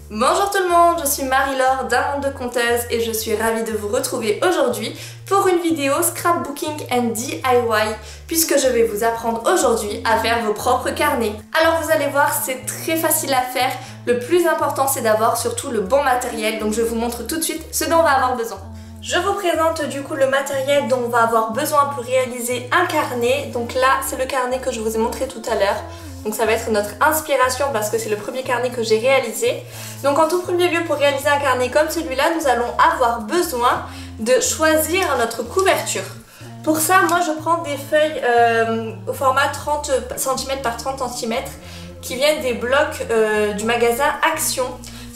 Bonjour tout le monde, je suis Marie-Laure d'un monde de conteuse et je suis ravie de vous retrouver aujourd'hui pour une vidéo scrapbooking and DIY puisque je vais vous apprendre aujourd'hui à faire vos propres carnets. Alors vous allez voir, c'est très facile à faire. Le plus important c'est d'avoir surtout le bon matériel, donc je vous montre tout de suite ce dont on va avoir besoin. Je vous présente du coup le matériel dont on va avoir besoin pour réaliser un carnet. Donc là c'est le carnet que je vous ai montré tout à l'heure. Donc ça va être notre inspiration parce que c'est le premier carnet que j'ai réalisé. Donc en tout premier lieu, pour réaliser un carnet comme celui-là, nous allons avoir besoin de choisir notre couverture. Pour ça, moi je prends des feuilles au format 30 cm par 30 cm qui viennent des blocs du magasin Action.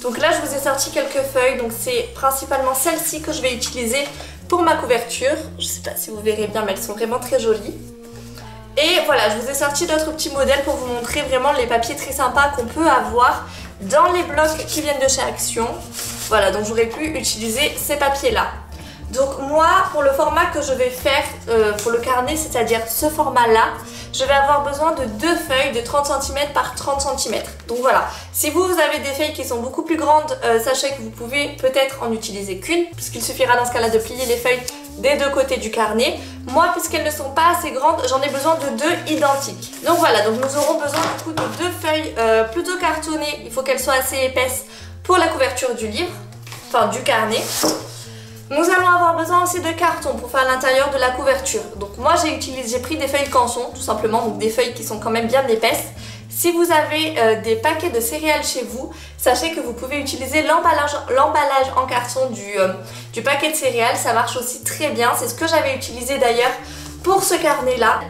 Donc là je vous ai sorti quelques feuilles, donc c'est principalement celles-ci que je vais utiliser pour ma couverture. Je ne sais pas si vous verrez bien mais elles sont vraiment très jolies. Et voilà, je vous ai sorti d'autres petits modèles pour vous montrer vraiment les papiers très sympas qu'on peut avoir dans les blocs qui viennent de chez Action. Voilà, donc j'aurais pu utiliser ces papiers-là. Donc moi, pour le format que je vais faire pour le carnet, c'est-à-dire ce format-là, je vais avoir besoin de deux feuilles de 30 cm par 30 cm. Donc voilà, si vous avez des feuilles qui sont beaucoup plus grandes, sachez que vous pouvez peut-être en utiliser qu'une, puisqu'il suffira dans ce cas-là de plier les feuilles des deux côtés du carnet. Moi, puisqu'elles ne sont pas assez grandes, j'en ai besoin de deux identiques. Donc voilà, donc nous aurons besoin du coup de deux feuilles plutôt cartonnées. Il faut qu'elles soient assez épaisses pour la couverture du livre, enfin du carnet. Nous allons avoir besoin aussi de carton pour faire l'intérieur de la couverture. Donc moi j'ai pris des feuilles canson tout simplement, donc des feuilles qui sont quand même bien épaisses. Si vous avez des paquets de céréales chez vous, sachez que vous pouvez utiliser l'emballage en carton du paquet de céréales, ça marche aussi très bien. C'est ce que j'avais utilisé d'ailleurs pour ce carnet là.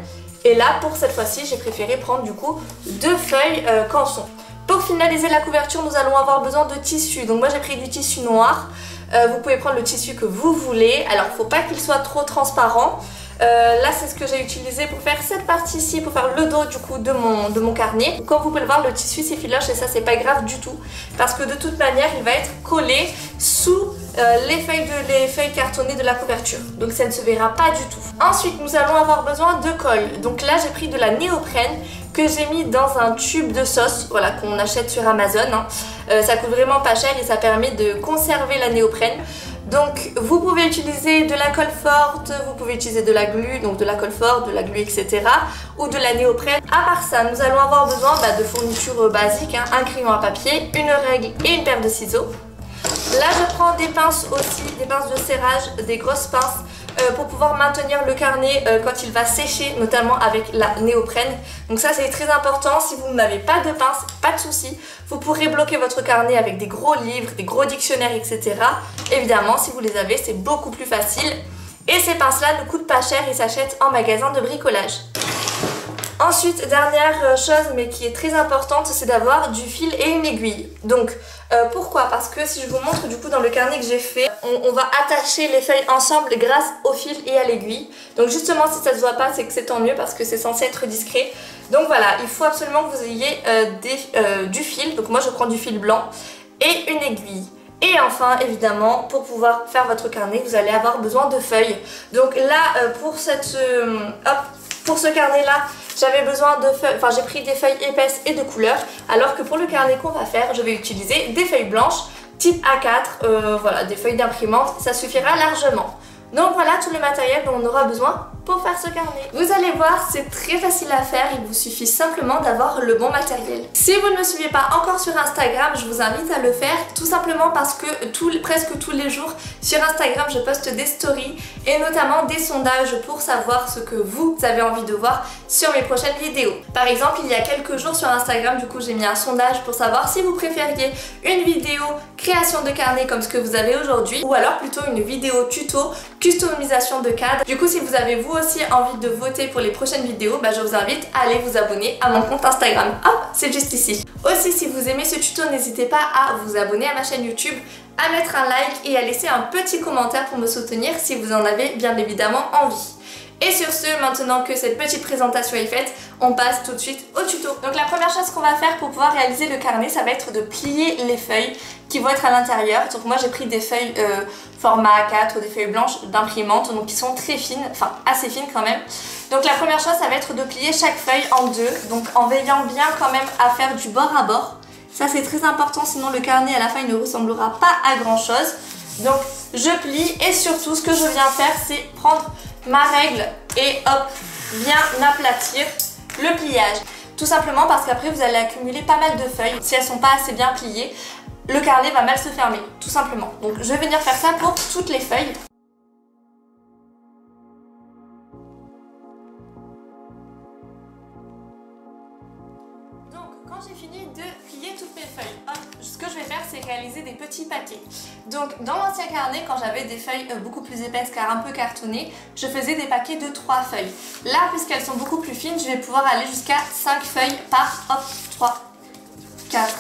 Et là pour cette fois-ci j'ai préféré prendre du coup deux feuilles canson. Pour finaliser la couverture nous allons avoir besoin de tissu. Donc moi j'ai pris du tissu noir. Vous pouvez prendre le tissu que vous voulez. Alors il ne faut pas qu'il soit trop transparent. Là c'est ce que j'ai utilisé pour faire cette partie ici, pour faire le dos du coup de mon carnet. Comme vous pouvez le voir, le tissu c'est filoche et ça c'est pas grave du tout parce que de toute manière il va être collé sous les feuilles cartonnées de la couverture, donc ça ne se verra pas du tout. Ensuite nous allons avoir besoin de colle. Donc là j'ai pris de la néoprène que j'ai mis dans un tube de sauce, voilà, qu'on achète sur Amazon, hein. Ça coûte vraiment pas cher et ça permet de conserver la néoprène. Donc vous pouvez utiliser de la colle forte, vous pouvez utiliser de la glu, donc de la colle forte, de la glu, etc. ou de la néoprène. À part ça, nous allons avoir besoin de fournitures basiques, hein, un crayon à papier, une règle et une paire de ciseaux. Là je prends des pinces aussi, des pinces de serrage, des grosses pinces pour pouvoir maintenir le carnet quand il va sécher, notamment avec la néoprène. Donc ça c'est très important. Si vous n'avez pas de pince, pas de souci, vous pourrez bloquer votre carnet avec des gros livres, des gros dictionnaires, etc. Évidemment si vous les avez c'est beaucoup plus facile. Et ces pinces là ne coûtent pas cher, ils s'achètent en magasin de bricolage. Ensuite, dernière chose mais qui est très importante, c'est d'avoir du fil et une aiguille. Donc pourquoi? Parce que si je vous montre du coup dans le carnet que j'ai fait, on va attacher les feuilles ensemble grâce au fil et à l'aiguille. Donc justement si ça ne se voit pas c'est que c'est tant mieux parce que c'est censé être discret. Donc voilà, il faut absolument que vous ayez du fil. Donc moi je prends du fil blanc et une aiguille. Et enfin, évidemment, pour pouvoir faire votre carnet, vous allez avoir besoin de feuilles. Donc là, pour ce carnet-là, j'avais besoin de feuilles, enfin j'ai pris des feuilles épaisses et de couleur, alors que pour le carnet qu'on va faire, je vais utiliser des feuilles blanches type A4, voilà, des feuilles d'imprimante, ça suffira largement. Donc voilà tout le matériel dont on aura besoin pour faire ce carnet. Vous allez voir, c'est très facile à faire, il vous suffit simplement d'avoir le bon matériel. Si vous ne me suivez pas encore sur Instagram, je vous invite à le faire, tout simplement parce que presque tous les jours sur Instagram je poste des stories et notamment des sondages pour savoir ce que vous avez envie de voir sur mes prochaines vidéos. Par exemple, il y a quelques jours sur Instagram, du coup j'ai mis un sondage pour savoir si vous préfériez une vidéo création de carnet comme ce que vous avez aujourd'hui ou alors plutôt une vidéo tuto customisation de cadre. Du coup si vous avez vous aussi envie de voter pour les prochaines vidéos, je vous invite à aller vous abonner à mon compte Instagram. Hop, c'est juste ici. Aussi si vous aimez ce tuto, n'hésitez pas à vous abonner à ma chaîne YouTube, à mettre un like et à laisser un petit commentaire pour me soutenir si vous en avez bien évidemment envie. Et sur ce, maintenant que cette petite présentation est faite, on passe tout de suite au tuto. Donc la première chose qu'on va faire pour pouvoir réaliser le carnet, ça va être de plier les feuilles qui vont être à l'intérieur. Donc moi j'ai pris des feuilles format A4, des feuilles blanches d'imprimante, donc qui sont très fines, enfin assez fines quand même. Donc la première chose, ça va être de plier chaque feuille en deux, donc en veillant bien quand même à faire du bord à bord. Ça c'est très important, sinon le carnet à la fin il ne ressemblera pas à grand chose. Donc je plie et surtout ce que je viens faire c'est prendre ma règle et hop, bien aplatir le pliage. Tout simplement parce qu'après vous allez accumuler pas mal de feuilles. Si elles sont pas assez bien pliées, le carnet va mal se fermer, tout simplement. Donc je vais venir faire ça pour toutes les feuilles. Quand j'ai fini de plier toutes mes feuilles, hop, ce que je vais faire c'est réaliser des petits paquets. Donc dans l'ancien carnet, quand j'avais des feuilles beaucoup plus épaisses car un peu cartonnées, je faisais des paquets de 3 feuilles. Là, puisqu'elles sont beaucoup plus fines, je vais pouvoir aller jusqu'à 5 feuilles par, hop, 3, 4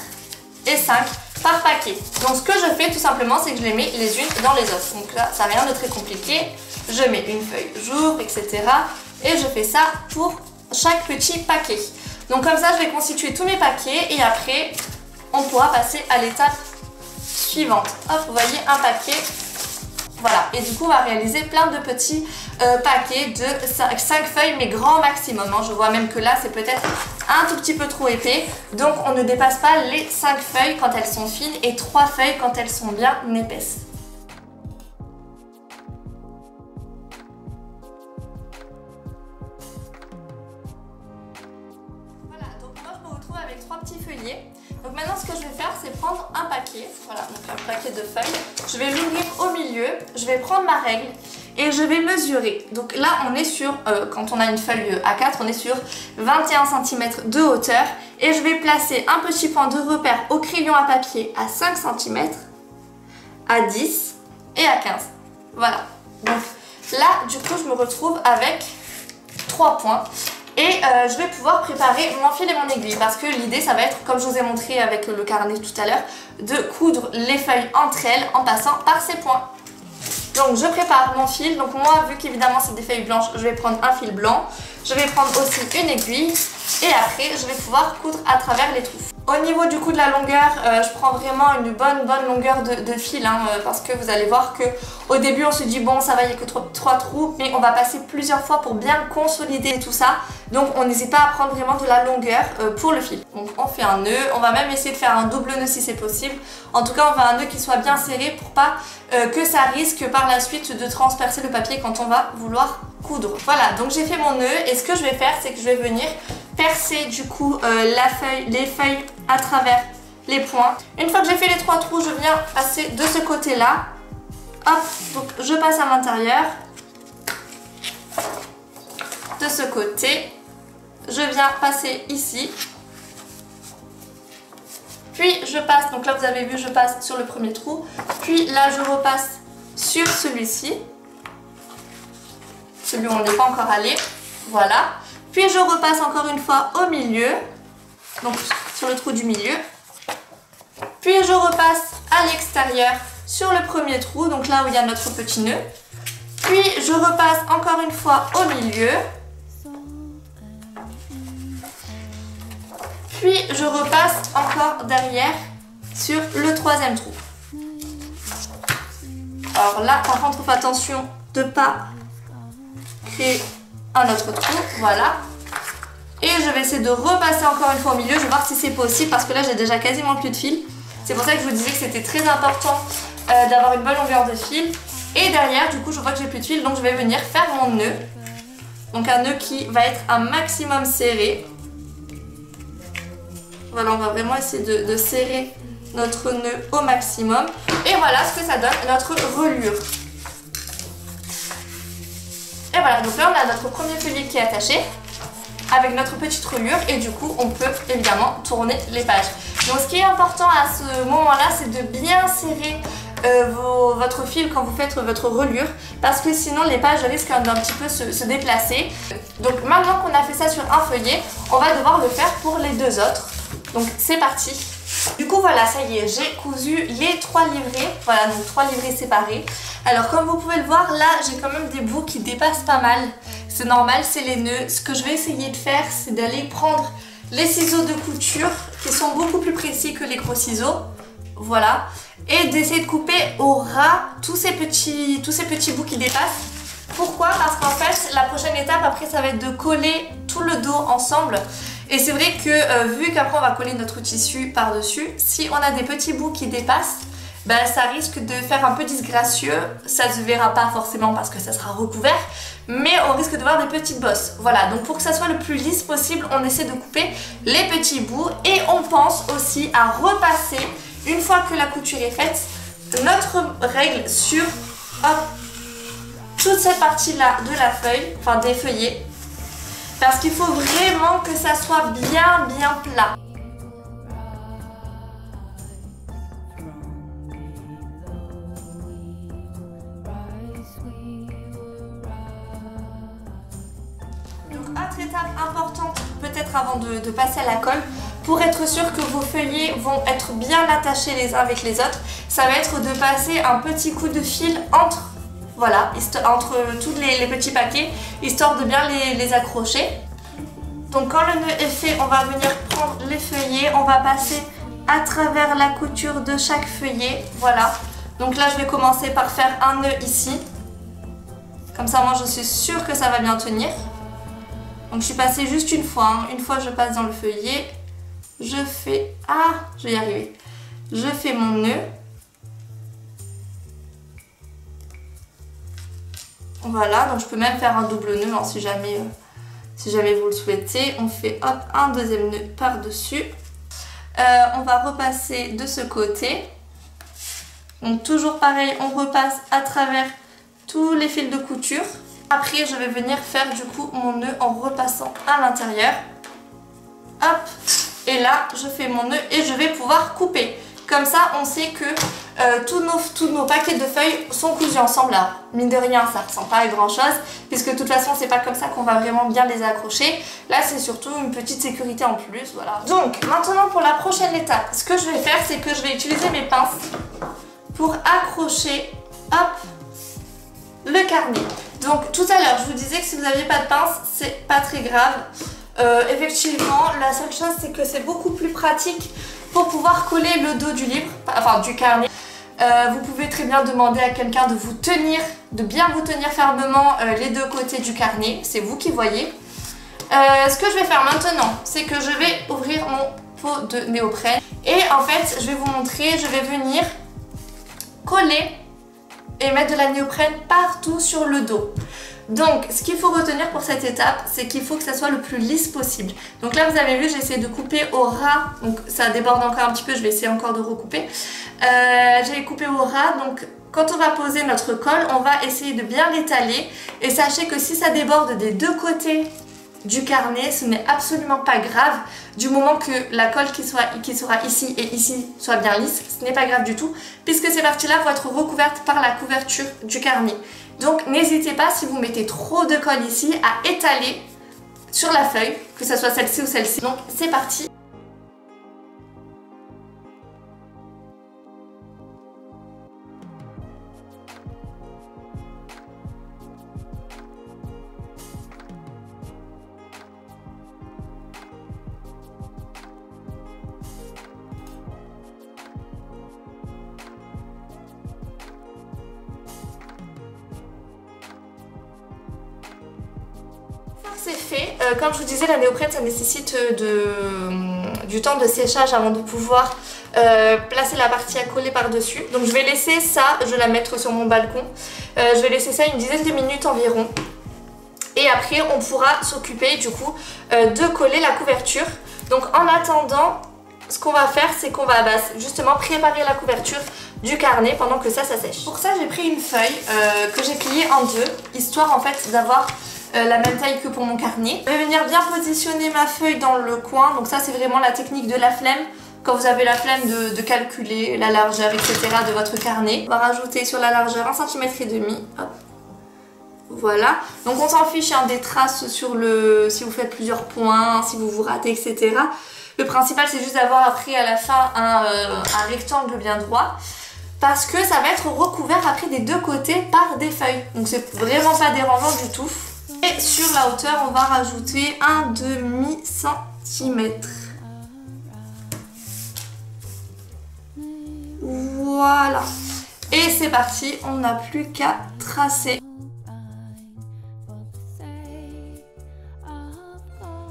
et 5 par paquet. Donc ce que je fais tout simplement, c'est que je les mets les unes dans les autres. Donc là, ça n'a rien de très compliqué. Je mets une feuille, j'ouvre, etc. Et je fais ça pour chaque petit paquet. Donc comme ça, je vais constituer tous mes paquets et après, on pourra passer à l'étape suivante. Hop, vous voyez un paquet. Voilà, et du coup, on va réaliser plein de petits paquets de 5 feuilles, mais grand maximum. Hein. Je vois même que là, c'est peut-être un tout petit peu trop épais. Donc, on ne dépasse pas les 5 feuilles quand elles sont fines et 3 feuilles quand elles sont bien épaisses. Avec 3 petits feuillets. Donc maintenant ce que je vais faire c'est prendre un paquet, voilà, donc un paquet de feuilles, je vais l'ouvrir au milieu, je vais prendre ma règle et je vais mesurer. Donc là on est sur, quand on a une feuille A4, on est sur 21 cm de hauteur et je vais placer un petit point de repère au crayon à papier à 5 cm, à 10 et à 15. Voilà, donc là du coup je me retrouve avec 3 points. Et je vais pouvoir préparer mon fil et mon aiguille parce que l'idée ça va être, comme je vous ai montré avec le carnet tout à l'heure, de coudre les feuilles entre elles en passant par ces points. Donc je prépare mon fil, donc moi vu qu'évidemment c'est des feuilles blanches, je vais prendre un fil blanc, je vais prendre aussi une aiguille et après je vais pouvoir coudre à travers les trous. Au niveau du coup de la longueur, je prends vraiment une bonne longueur de fil hein, parce que vous allez voir que au début on se dit bon ça va, il n'y a que 3 trous, mais on va passer plusieurs fois pour bien consolider tout ça. Donc on n'hésite pas à prendre vraiment de la longueur pour le fil. Donc on fait un nœud, on va même essayer de faire un double nœud si c'est possible. En tout cas on fait un nœud qui soit bien serré pour pas que ça risque par la suite de transpercer le papier quand on va vouloir coudre. Voilà, donc j'ai fait mon nœud et ce que je vais faire c'est que je vais venir percer du coup les feuilles à travers les points. Une fois que j'ai fait les 3 trous, je viens passer de ce côté là. Hop, donc je passe à l'intérieur. De ce côté, je viens passer ici. Puis je passe, donc là vous avez vu, je passe sur le premier trou. Puis là je repasse sur celui-ci. Celui où on n'est pas encore allé. Voilà. Puis je repasse encore une fois au milieu. Donc sur le trou du milieu. Puis je repasse à l'extérieur sur le premier trou, donc là où il y a notre petit nœud. Puis je repasse encore une fois au milieu. Puis je repasse encore derrière sur le troisième trou. Alors là par contre faites attention de ne pas créer un autre trou, voilà. Et je vais essayer de repasser encore une fois au milieu, je vais voir si c'est possible parce que là j'ai déjà quasiment plus de fil. C'est pour ça que je vous disais que c'était très important d'avoir une bonne longueur de fil. Et derrière, du coup, je vois que j'ai plus de fil, donc je vais venir faire mon nœud. Donc un nœud qui va être un maximum serré. Voilà, on va vraiment essayer de serrer notre nœud au maximum. Et voilà ce que ça donne, notre relure. Et voilà, donc là on a notre premier feuillet qui est attaché avec notre petite relure et du coup on peut évidemment tourner les pages. Donc ce qui est important à ce moment-là, c'est de bien serrer votre fil quand vous faites votre relure parce que sinon les pages risquent d'un petit peu se déplacer. Donc maintenant qu'on a fait ça sur un feuillet, on va devoir le faire pour les 2 autres. Donc c'est parti. Du coup voilà, ça y est, j'ai cousu les 3 livrets, voilà, donc 3 livrets séparés. Alors comme vous pouvez le voir, là j'ai quand même des bouts qui dépassent pas mal. C'est normal, c'est les nœuds. Ce que je vais essayer de faire, c'est d'aller prendre les ciseaux de couture qui sont beaucoup plus précis que les gros ciseaux. Voilà. Et d'essayer de couper au ras tous ces petits bouts qui dépassent. Pourquoi? Parce qu'en fait, la prochaine étape après, ça va être de coller tout le dos ensemble. Et c'est vrai que vu qu'après on va coller notre tissu par-dessus, si on a des petits bouts qui dépassent, bah, ça risque de faire un peu disgracieux. Ça ne se verra pas forcément parce que ça sera recouvert, mais on risque de voir des petites bosses. Voilà, donc pour que ça soit le plus lisse possible, on essaie de couper les petits bouts. Et on pense aussi à repasser, une fois que la couture est faite, notre règle sur toute cette partie-là de la feuille, enfin des feuillets. Parce qu'il faut vraiment que ça soit bien plat. Donc autre étape importante, peut-être avant de passer à la colle, pour être sûr que vos feuillets vont être bien attachés les uns avec les autres, ça va être de passer un petit coup de fil entre tous les petits paquets, histoire de bien les accrocher. Donc quand le nœud est fait, on va venir prendre les feuillets, on va passer à travers la couture de chaque feuillet, voilà. Donc là je vais commencer par faire un nœud ici, comme ça moi je suis sûre que ça va bien tenir. Donc je suis passée juste une fois, hein. Une fois je passe dans le feuillet, je fais, je vais y arriver, je fais mon nœud. Voilà, donc je peux même faire un double nœud hein, si jamais vous le souhaitez. On fait hop, un deuxième nœud par-dessus. On va repasser de ce côté. Donc toujours pareil, on repasse à travers tous les fils de couture. Après, je vais venir faire du coup mon nœud en repassant à l'intérieur. Hop, et là, je fais mon nœud et je vais pouvoir couper. Comme ça, on sait que tous nos paquets de feuilles sont cousus ensemble. Alors, mine de rien, ça ne ressemble pas à grand chose, puisque de toute façon, c'est pas comme ça qu'on va vraiment bien les accrocher. Là, c'est surtout une petite sécurité en plus, voilà. Donc, maintenant, pour la prochaine étape, ce que je vais faire, c'est que je vais utiliser mes pinces pour accrocher, hop, le carnet. Donc, tout à l'heure, je vous disais que si vous n'aviez pas de pince, c'est pas très grave. Effectivement, la seule chose, c'est que c'est beaucoup plus pratique pour pouvoir coller le dos du livre, enfin du carnet. Vous pouvez très bien demander à quelqu'un de vous tenir, de bien vous tenir fermement les deux côtés du carnet, c'est vous qui voyez. Ce que je vais faire maintenant, c'est que je vais ouvrir mon pot de néoprène et en fait, je vais vous montrer, je vais venir coller et mettre de la néoprène partout sur le dos. Donc, ce qu'il faut retenir pour cette étape, c'est qu'il faut que ça soit le plus lisse possible. Donc là, vous avez vu, j'ai essayé de couper au ras. Donc ça déborde encore un petit peu, je vais essayer encore de recouper. J'ai coupé au ras, donc quand on va poser notre colle, on va essayer de bien l'étaler. Et sachez que si ça déborde des deux côtés du carnet, ce n'est absolument pas grave. Du moment que la colle qui sera ici et ici soit bien lisse, ce n'est pas grave du tout. Puisque ces parties-là vont être recouvertes par la couverture du carnet. Donc n'hésitez pas, si vous mettez trop de colle ici, à étaler sur la feuille, que ce soit celle-ci ou celle-ci. Donc c'est parti. C'est fait. Comme je vous disais, la néoprène ça nécessite du temps de séchage avant de pouvoir placer la partie à coller par dessus. Donc je vais laisser ça, je vais la mettre sur mon balcon. Je vais laisser ça une dizaine de minutes environ. Et après on pourra s'occuper du coup de coller la couverture. Donc en attendant, ce qu'on va faire c'est qu'on va justement préparer la couverture du carnet pendant que ça sèche. Pour ça j'ai pris une feuille que j'ai pliée en deux, histoire en fait d'avoir la même taille que pour mon carnet. Je vais venir bien positionner ma feuille dans le coin. Donc ça c'est vraiment la technique de la flemme. Quand vous avez la flemme de calculer la largeur etc. de votre carnet. On va rajouter sur la largeur 1,5 cm. Hop. Voilà. Donc on s'en fiche hein, des traces sur si vous faites plusieurs points, si vous vous ratez etc. Le principal c'est juste d'avoir après à la fin un rectangle bien droit. Parce que ça va être recouvert après des deux côtés par des feuilles. Donc c'est vraiment pas dérangeant du tout. Et sur la hauteur, on va rajouter un demi-centimètre. Voilà. Et c'est parti, on n'a plus qu'à tracer.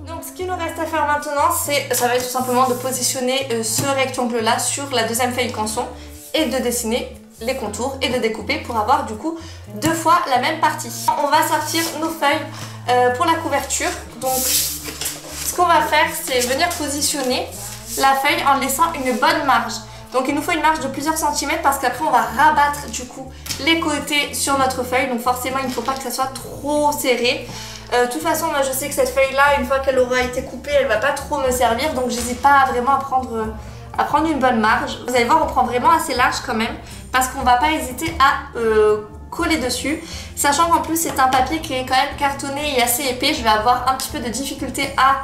Donc ce qu'il nous reste à faire maintenant, ça va être tout simplement de positionner ce rectangle-là sur la deuxième feuille canson et de dessiner les contours et de découper pour avoir du coup 2 fois la même partie. On va sortir nos feuilles pour la couverture. Donc ce qu'on va faire, c'est venir positionner la feuille en laissant une bonne marge. Donc il nous faut une marge de plusieurs centimètres parce qu'après on va rabattre du coup les côtés sur notre feuille. Donc forcément il ne faut pas que ça soit trop serré. De toute façon moi je sais que cette feuille là, une fois qu'elle aura été coupée, elle va pas trop me servir. Donc j'hésite pas vraiment à prendre une bonne marge. Vous allez voir, on prend vraiment assez large quand même parce qu'on va pas hésiter à coller dessus. Sachant qu'en plus c'est un papier qui est quand même cartonné et assez épais. Je vais avoir un petit peu de difficulté à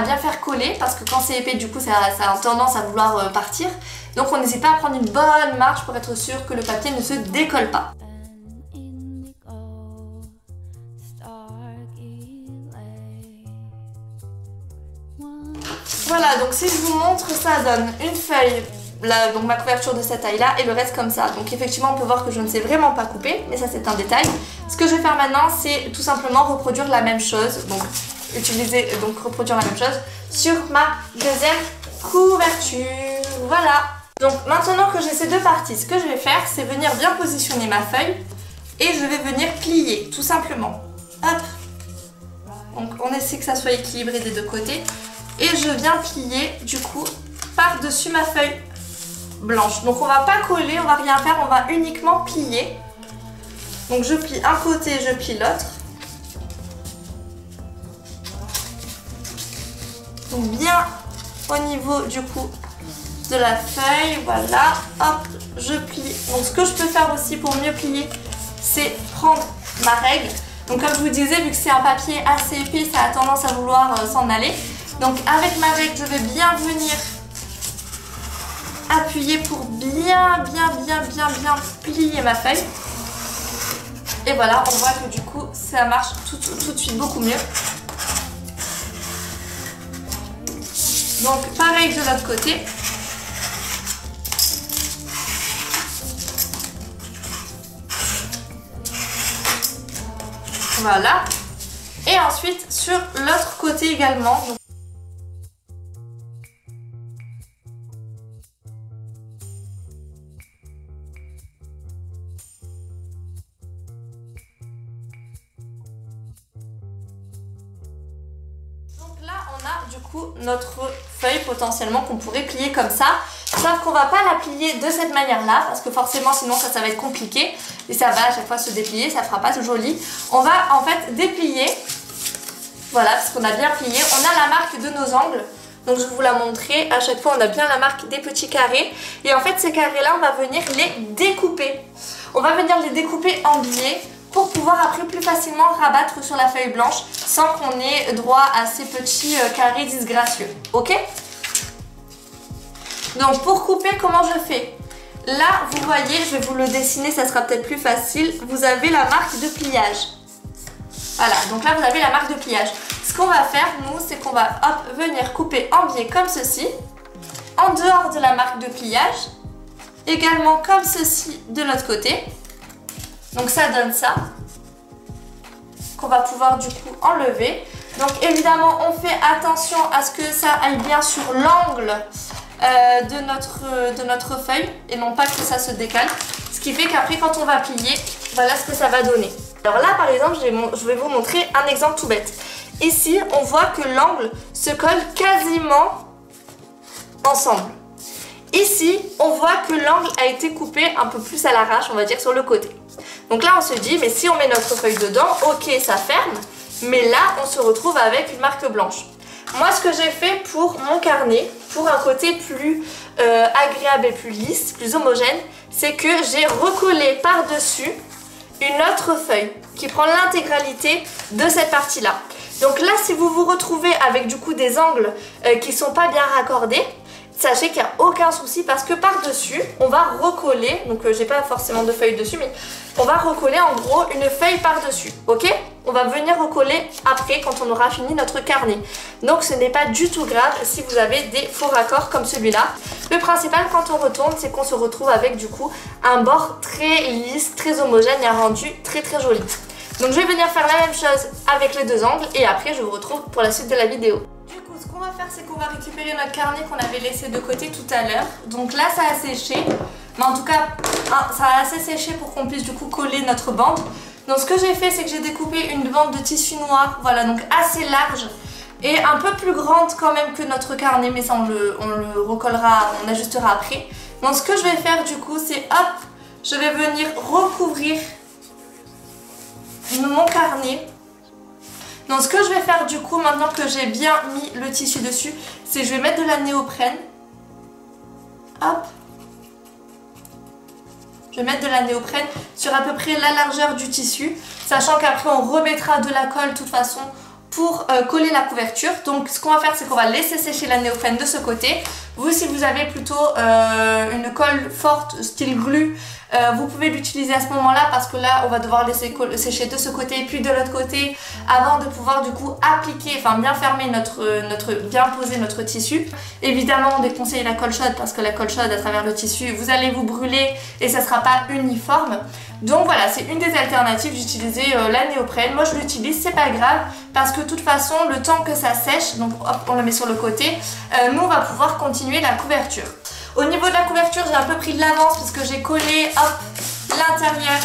bien faire coller parce que quand c'est épais du coup ça a tendance à vouloir partir. Donc on n'hésite pas à prendre une bonne marge pour être sûr que le papier ne se décolle pas. Voilà, donc si je vous montre, ça donne une feuille, là, donc ma couverture de cette taille là et le reste comme ça. Donc effectivement on peut voir que je ne sais vraiment pas couper, mais ça c'est un détail. Ce que je vais faire maintenant, c'est tout simplement reproduire la même chose. Donc reproduire la même chose sur ma deuxième couverture. Voilà. Donc maintenant que j'ai ces deux parties, ce que je vais faire, c'est venir bien positionner ma feuille et je vais venir plier tout simplement. Hop. Donc on essaie que ça soit équilibré des deux côtés et je viens plier du coup par-dessus ma feuille blanche. Donc on va pas coller, on va rien faire, on va uniquement plier. Donc je plie un côté, je plie l'autre. Donc bien au niveau du coup de la feuille, voilà, hop, je plie. Donc ce que je peux faire aussi pour mieux plier, c'est prendre ma règle. Donc comme je vous disais, vu que c'est un papier assez épais, ça a tendance à vouloir s'en aller. Donc avec ma règle, je vais bien venir appuyer pour bien plier ma feuille. Et voilà, on voit que du coup, ça marche tout de suite beaucoup mieux. Donc pareil de l'autre côté. Voilà. Et ensuite sur l'autre côté également. Du coup notre feuille potentiellement qu'on pourrait plier comme ça, sauf qu'on va pas la plier de cette manière là parce que forcément sinon ça va être compliqué et ça va à chaque fois se déplier, ça fera pas tout joli. On va en fait déplier, voilà, parce qu'on a bien plié, on a la marque de nos angles. Donc je vais vous la montrer, à chaque fois on a bien la marque des petits carrés et en fait ces carrés là on va venir les découper. On va venir les découper en biais pour pouvoir après plus facilement rabattre sur la feuille blanche sans qu'on ait droit à ces petits carrés disgracieux. Ok? Donc pour couper, comment je fais? Là, vous voyez, je vais vous le dessiner, ça sera peut-être plus facile. Vous avez la marque de pliage. Voilà, donc là vous avez la marque de pliage. Ce qu'on va faire, nous, c'est qu'on va hop, venir couper en biais comme ceci, en dehors de la marque de pliage, également comme ceci de l'autre côté. Donc ça donne ça, qu'on va pouvoir du coup enlever. Donc évidemment on fait attention à ce que ça aille bien sur l'angle de notre feuille et non pas que ça se décale. Ce qui fait qu'après quand on va plier, voilà ce que ça va donner. Alors là par exemple je vais vous montrer un exemple tout bête. Ici on voit que l'angle se colle quasiment ensemble. Ici on voit que l'angle a été coupé un peu plus à l'arrache, on va dire sur le côté. Donc là on se dit mais si on met notre feuille dedans, ok ça ferme, mais là on se retrouve avec une marque blanche. Moi ce que j'ai fait pour mon carnet, pour un côté plus agréable et plus lisse, plus homogène, c'est que j'ai recollé par-dessus une autre feuille qui prend l'intégralité de cette partie là. Donc là si vous vous retrouvez avec du coup des angles qui sont pas bien raccordés, sachez qu'il n'y a aucun souci parce que par-dessus, on va recoller, donc j'ai pas forcément de feuille dessus, mais on va recoller en gros une feuille par-dessus, ok? On va venir recoller après quand on aura fini notre carnet. Donc ce n'est pas du tout grave si vous avez des faux raccords comme celui-là. Le principal quand on retourne, c'est qu'on se retrouve avec du coup un bord très lisse, très homogène et un rendu très joli. Donc je vais venir faire la même chose avec les deux angles et après je vous retrouve pour la suite de la vidéo. Du qu'on va faire, c'est qu'on va récupérer notre carnet qu'on avait laissé de côté tout à l'heure. Donc là, ça a séché. Mais en tout cas, ça a assez séché pour qu'on puisse du coup coller notre bande. Donc ce que j'ai fait, c'est que j'ai découpé une bande de tissu noir. Voilà, donc assez large. Et un peu plus grande quand même que notre carnet. Mais ça, on le recollera, on ajustera après. Donc ce que je vais faire du coup, c'est hop, je vais venir recouvrir mon carnet. Donc ce que je vais faire du coup, maintenant que j'ai bien mis le tissu dessus, c'est que je vais mettre de la néoprène. Hop. Je vais mettre de la néoprène sur à peu près la largeur du tissu, sachant qu'après on remettra de la colle de toute façon pour coller la couverture. Donc ce qu'on va faire, c'est qu'on va laisser sécher la néoprène de ce côté. Vous, si vous avez plutôt une colle forte style glu, vous pouvez l'utiliser à ce moment-là, parce que là on va devoir laisser sécher de ce côté puis de l'autre côté avant de pouvoir du coup appliquer, enfin bien fermer bien poser notre tissu. Évidemment on déconseille la colle chaude, parce que la colle chaude à travers le tissu, vous allez vous brûler et ça sera pas uniforme. Donc voilà, c'est une des alternatives d'utiliser la néoprène. Moi je l'utilise, c'est pas grave, parce que de toute façon le temps que ça sèche, donc hop, on le met sur le côté, nous on va pouvoir continuer la couverture. Au niveau de la couverture, j'ai un peu pris de l'avance parce que j'ai collé hop l'intérieur.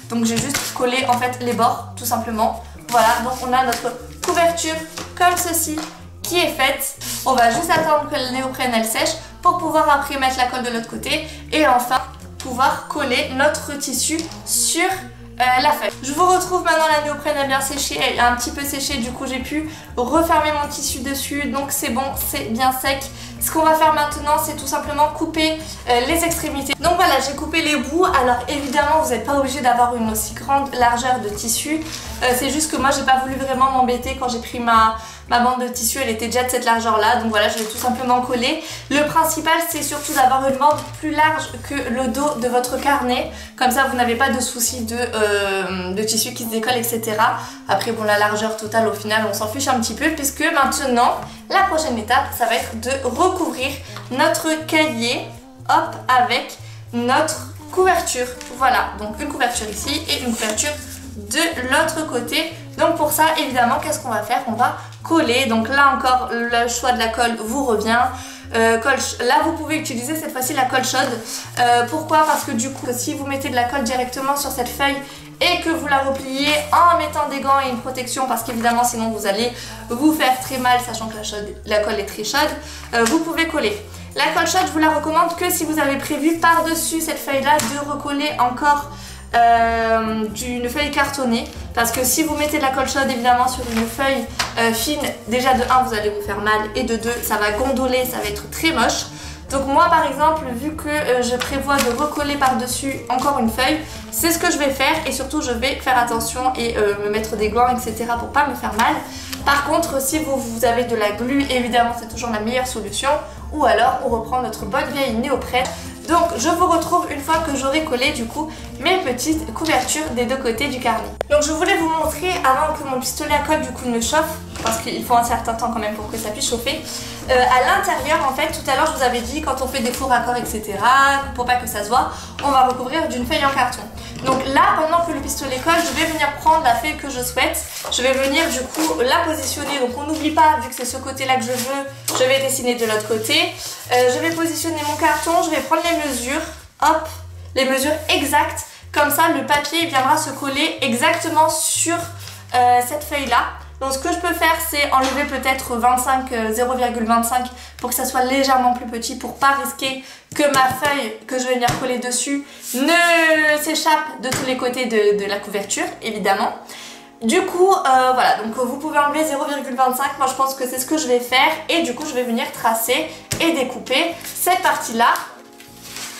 Donc j'ai juste collé en fait les bords tout simplement. Voilà, donc on a notre couverture comme ceci qui est faite. On va juste attendre que la néoprène elle sèche pour pouvoir après mettre la colle de l'autre côté et enfin pouvoir coller notre tissu sur la feuille. Je vous retrouve maintenant, la néoprène a bien séché, elle a un petit peu séché, du coup j'ai pu refermer mon tissu dessus, donc c'est bon, c'est bien sec. Ce qu'on va faire maintenant, c'est tout simplement couper les extrémités. Donc voilà, j'ai coupé les bouts. Alors évidemment, vous n'êtes pas obligé d'avoir une aussi grande largeur de tissu. C'est juste que moi, j'ai pas voulu vraiment m'embêter quand j'ai pris ma bande de tissu. Elle était déjà de cette largeur-là. Donc voilà, je l'ai tout simplement collé. Le principal, c'est surtout d'avoir une bande plus large que le dos de votre carnet. Comme ça, vous n'avez pas de soucis de tissu qui se décolle, etc. Après, bon, la largeur totale, au final, on s'en fiche un petit peu, puisque maintenant, la prochaine étape, ça va être de recouvrir notre cahier, hop, avec notre couverture. Voilà, donc une couverture ici et une couverture de l'autre côté. Donc pour ça, évidemment, qu'est-ce qu'on va faire? On va coller. Donc là encore, le choix de la colle vous revient. Là, vous pouvez utiliser cette fois-ci la colle chaude. Pourquoi? Parce que du coup, si vous mettez de la colle directement sur cette feuille et que vous la repliez en mettant des gants et une protection, parce qu'évidemment sinon vous allez vous faire très mal, sachant que la colle est très chaude, vous pouvez coller. La colle chaude, je vous la recommande que si vous avez prévu par-dessus cette feuille-là de recoller encore d'une feuille cartonnée, parce que si vous mettez de la colle chaude évidemment sur une feuille fine, déjà de 1 vous allez vous faire mal et de 2 ça va gondoler, ça va être très moche. Donc moi par exemple, vu que je prévois de recoller par-dessus encore une feuille, c'est ce que je vais faire, et surtout je vais faire attention et me mettre des gants, etc. pour pas me faire mal. Par contre, si vous avez de la glu, évidemment c'est toujours la meilleure solution, ou alors on reprend notre bonne vieille néoprène. Donc je vous retrouve une fois que j'aurai collé du coup mes petites couvertures des deux côtés du carnet. Donc je voulais vous montrer, avant que mon pistolet à colle du coup ne chauffe, parce qu'il faut un certain temps quand même pour que ça puisse chauffer, à l'intérieur en fait, tout à l'heure je vous avais dit, quand on fait des faux raccords, etc., pour pas que ça se voit, on va recouvrir d'une feuille en carton. Donc là, pendant que le pistolet colle, je vais venir prendre la feuille que je souhaite, je vais venir du coup la positionner. Donc on n'oublie pas, vu que c'est ce côté là que je veux, je vais dessiner de l'autre côté. Je vais positionner mon carton, je vais prendre les mesures, hop, les mesures exactes, comme ça le papier viendra se coller exactement sur cette feuille là. Donc ce que je peux faire, c'est enlever peut-être 0,25 pour que ça soit légèrement plus petit, pour pas risquer que ma feuille que je vais venir coller dessus ne s'échappe de tous les côtés de la couverture, évidemment. Du coup, voilà, donc vous pouvez enlever 0,25, moi je pense que c'est ce que je vais faire, et du coup je vais venir tracer et découper cette partie-là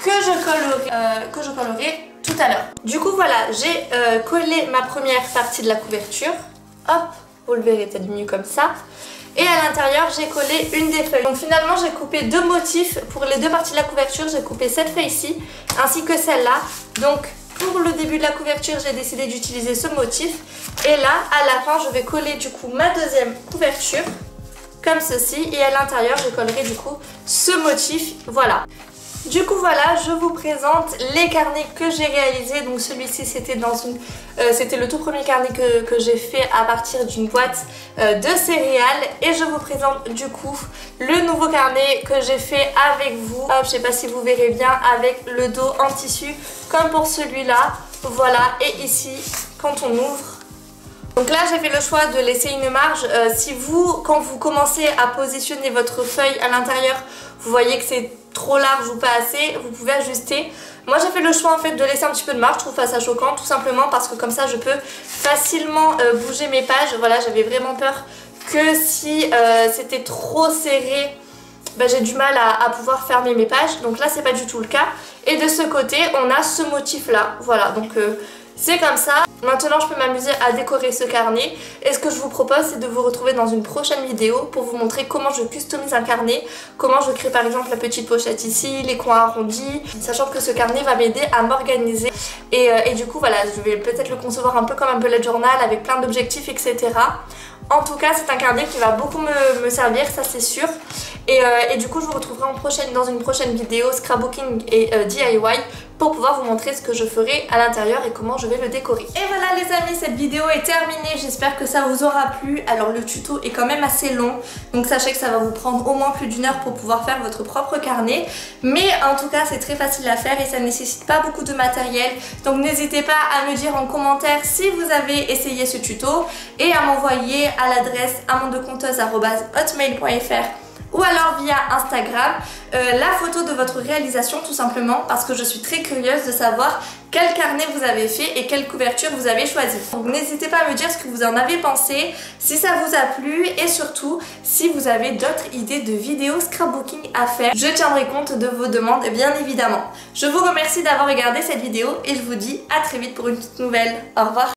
que je collerai tout à l'heure. Du coup voilà, j'ai collé ma première partie de la couverture, hop, vous le verrez peut-être mieux comme ça. Et à l'intérieur, j'ai collé une des feuilles. Donc finalement, j'ai coupé deux motifs. Pour les deux parties de la couverture, j'ai coupé cette feuille-ci, ainsi que celle-là. Donc pour le début de la couverture, j'ai décidé d'utiliser ce motif. Et là, à la fin, je vais coller du coup ma deuxième couverture, comme ceci. Et à l'intérieur, je collerai du coup ce motif, voilà. Du coup voilà, je vous présente les carnets que j'ai réalisés. Donc celui-ci c'était c'était le tout premier carnet que j'ai fait à partir d'une boîte de céréales. Et je vous présente du coup le nouveau carnet que j'ai fait avec vous. Hop, je sais pas si vous verrez bien, avec le dos en tissu comme pour celui-là. Voilà, et ici quand on ouvre. Donc là j'ai fait le choix de laisser une marge. Si vous, quand vous commencez à positionner votre feuille à l'intérieur, vous voyez que c'est trop large ou pas assez, vous pouvez ajuster. Moi j'ai fait le choix en fait de laisser un petit peu de marge, je trouve pas ça choquant, tout simplement parce que comme ça je peux facilement bouger mes pages. Voilà, j'avais vraiment peur que si c'était trop serré, ben, j'ai du mal à pouvoir fermer mes pages. Donc là c'est pas du tout le cas. Et de ce côté on a ce motif là, voilà, donc c'est comme ça. Maintenant je peux m'amuser à décorer ce carnet et ce que je vous propose c'est de vous retrouver dans une prochaine vidéo pour vous montrer comment je customise un carnet, comment je crée par exemple la petite pochette ici, les coins arrondis, sachant que ce carnet va m'aider à m'organiser et du coup voilà, je vais peut-être le concevoir un peu comme un bullet journal avec plein d'objectifs, etc. En tout cas c'est un carnet qui va beaucoup me servir, ça c'est sûr. Et du coup je vous retrouverai dans une prochaine vidéo scrapbooking et DIY pour pouvoir vous montrer ce que je ferai à l'intérieur et comment je vais le décorer. Et voilà les amis, cette vidéo est terminée, j'espère que ça vous aura plu. Alors le tuto est quand même assez long, donc sachez que ça va vous prendre au moins plus d'1 heure pour pouvoir faire votre propre carnet. Mais en tout cas c'est très facile à faire et ça ne nécessite pas beaucoup de matériel. Donc n'hésitez pas à me dire en commentaire si vous avez essayé ce tuto et à m'envoyer à l'adresse amandeconteuse@hotmail.fr ou alors via Instagram la photo de votre réalisation tout simplement, parce que je suis très curieuse de savoir quel carnet vous avez fait et quelle couverture vous avez choisi. Donc n'hésitez pas à me dire ce que vous en avez pensé, si ça vous a plu et surtout si vous avez d'autres idées de vidéos scrapbooking à faire. Je tiendrai compte de vos demandes bien évidemment. Je vous remercie d'avoir regardé cette vidéo et je vous dis à très vite pour une toute nouvelle. Au revoir.